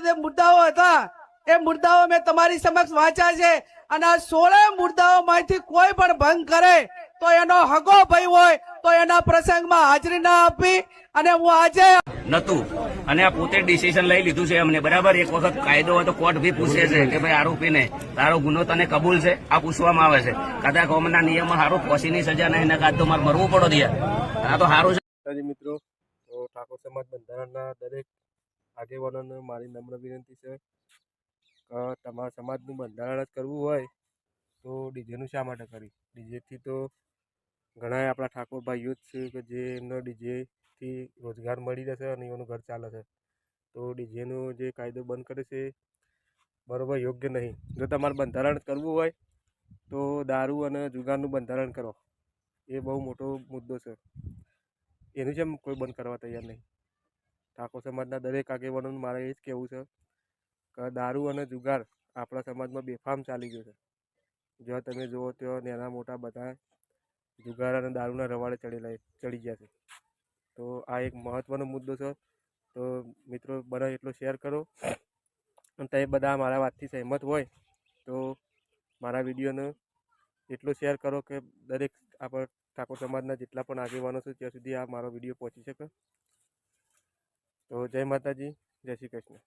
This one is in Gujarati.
જે મુદ્દાઓ હતા એ મુદ્દાઓ મેં તમારી સમક્ષ વાંચ્યા છે અને આ 16 મુદ્દાઓમાંથી કોઈ પણ ભંગ કરે તો એનો હગો ભાઈ હોય તો એના પ્રસંગમાં હાજરી ના આપી અને હું આજે નતું અને આ પોતે ડિસિઝન લઈ લીધું છે અમને બરાબર. એક વખત કાયદો હોય તો કોર્ટ બી પૂછે છે કે ભાઈ આરોપીને તારો ગુનો તને કબૂલ છે, આ પૂછવામાં આવે છે. કદાચ કોમના નિયમમાં સારું ફાંસીની સજા નહીં ને કાં તો મારે મરવું પડો દિયા. આ તો સારું છે. મિત્રો, તો ઠાકોર સમાજ બંધારણના દરેક આગેવાનોને મારી નમ્ર વિનંતી છે કે તમારા સમાજનું બંધારણ જ કરવું હોય તો ડીજેનું શા માટે કરી? ડીજેથી તો ઘણા આપણા ઠાકોર ભાઈઓ જ છે કે જે એમનો ડીજેથી રોજગાર મળી રહેશે અને એનું ઘર ચાલે છે. તો ડીજેનો જે કાયદો બંધ કરે છે બરાબર યોગ્ય નહીં. જો તમારે બંધારણ કરવું હોય તો દારૂ અને જુગારનું બંધારણ કરો. એ બહુ મોટો મુદ્દો છે. એનું જેમ કોઈ બંધ કરવા તૈયાર નહીં. ઠાકોર સમાજના દરેક આગેવાનોનું મારે એ જ કહેવું છે કે દારૂ અને જુગાર આપણા સમાજમાં બેફામ ચાલી ગયો છે. જ્યાં તમે જુઓ ત્યાં નાના મોટા બધા જુગાર અને દારૂના રવાડે ચડી ગયા છે. તો આ એક મહત્ત્વનો મુદ્દો છે. તો મિત્રો બને એટલો શેર કરો અને તમે બધા મારા વાતથી સહેમત હોય તો મારા વિડીયોને એટલો શેર કરો કે દરેક આપણા ઠાકોર સમાજના જેટલા પણ આગેવાનો છે ત્યાં સુધી આ મારો વિડીયો પહોંચી શકે. તો જય માતાજી, જય શ્રી કૃષ્ણ.